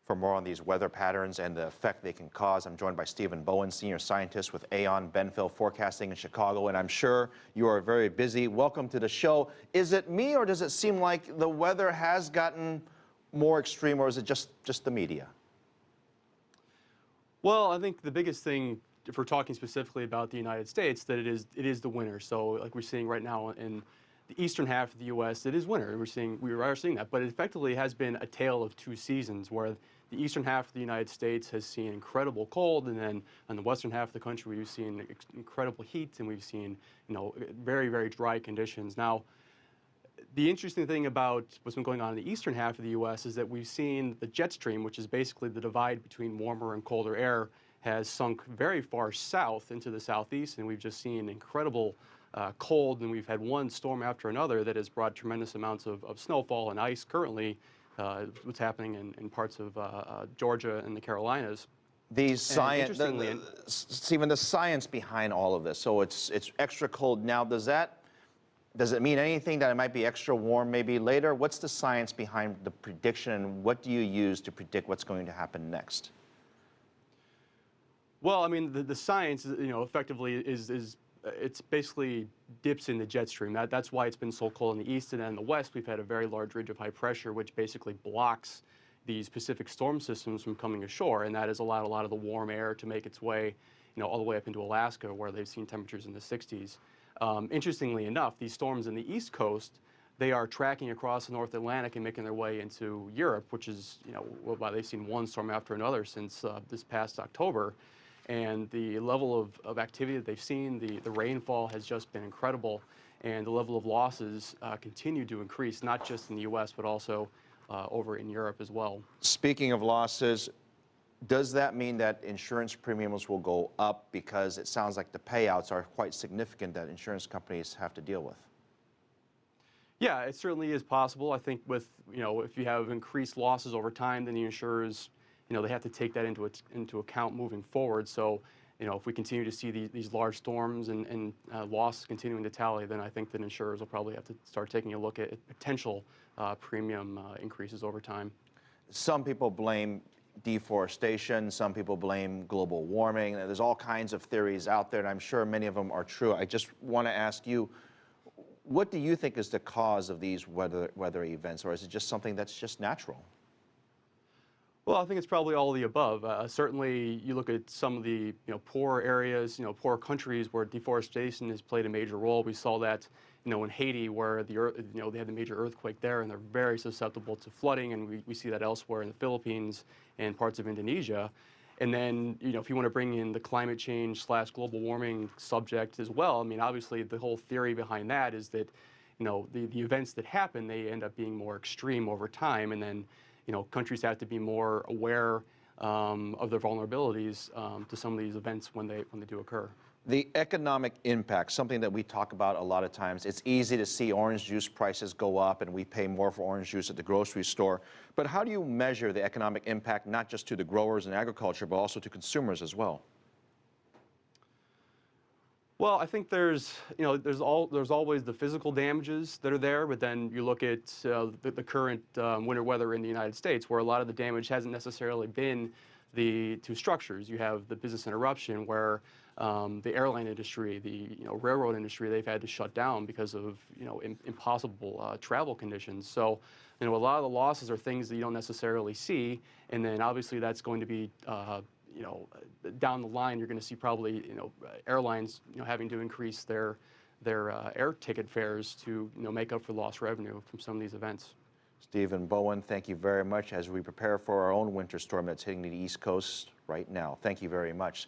For more on these weather patterns and the effect they can cause, I'm joined by Steven Bowen, Senior Scientist with Aon Benfield Forecasting in Chicago, and I'm sure you are very busy. Welcome to the show. Is it me, or does it seem like the weather has gotten more extreme, or is it just the media? Well, I think the biggest thing, if we're talking specifically about the United States, that it is the winter. So like we're seeing right now in the eastern half of the U.S., it is winter. We are seeing that, but it effectively has been a tale of two seasons, where the eastern half of the United States has seen incredible cold, and then on the western half of the country we've seen incredible heat, and we've seen very, very dry conditions. Now, the interesting thing about what's been going on in the eastern half of the U.S. is that we've seen the jet stream, which is basically the divide between warmer and colder air, has sunk very far south into the southeast, and we've just seen incredible cold, and we've had one storm after another that has brought tremendous amounts of snowfall and ice currently. What's happening in parts of Georgia and the Carolinas. The science, Stephen, the science behind all of this. So it's extra cold now. Does it mean anything that it might be extra warm maybe later? What's the science behind the prediction, and what do you use to predict what's going to happen next? Well, I mean, the science, effectively it's basically dips in the jet stream. That's why it's been so cold in the east, and then in the west we've had a very large ridge of high pressure, which basically blocks these Pacific storm systems from coming ashore, and that has allowed a lot of the warm air to make its way, all the way up into Alaska, where they've seen temperatures in the 60s. Interestingly enough, these storms in the east coast, they are tracking across the North Atlantic and making their way into Europe, which is, they've seen one storm after another since this past October. And the level of activity that they've seen, the rainfall has just been incredible, and the level of losses continue to increase, not just in the U.S., but also over in Europe as well. Speaking of losses, does that mean that insurance premiums will go up, because it sounds like the payouts are quite significant that insurance companies have to deal with? Yeah, it certainly is possible. I think with, if you have increased losses over time, then the insurers, they have to take that into account moving forward. So, if we continue to see these large storms and loss continuing to tally, then I think that insurers will probably have to start taking a look at potential premium increases over time. Some people blame deforestation, some people blame global warming. There's all kinds of theories out there, and I'm sure many of them are true. I just want to ask you, what do you think is the cause of these weather events, or is it just something that's just natural? Well, I think it's probably all of the above. Certainly, you look at some of the poor areas, poor countries where deforestation has played a major role. We saw that, in Haiti, where they had the major earthquake there, and they're very susceptible to flooding, and we see that elsewhere in the Philippines and parts of Indonesia. And then, if you want to bring in the climate change / global warming subject as well, I mean, obviously the whole theory behind that is that, the events that happen, they end up being more extreme over time, and then countries have to be more aware of their vulnerabilities to some of these events when they do occur. The economic impact, something that we talk about a lot of times. It's easy to see orange juice prices go up, and we pay more for orange juice at the grocery store. But how do you measure the economic impact, not just to the growers and agriculture, but also to consumers as well? Well, I think there's always the physical damages that are there, but then you look at the current winter weather in the United States, where a lot of the damage hasn't necessarily been to structures. You have the business interruption, where the airline industry, the railroad industry, they've had to shut down because of impossible travel conditions. So a lot of the losses are things that you don't necessarily see, and then obviously that's going to be down the line, you're going to see probably, airlines, having to increase their air ticket fares to, make up for lost revenue from some of these events. Steven Bowen, thank you very much as we prepare for our own winter storm that's hitting the East Coast right now. Thank you very much.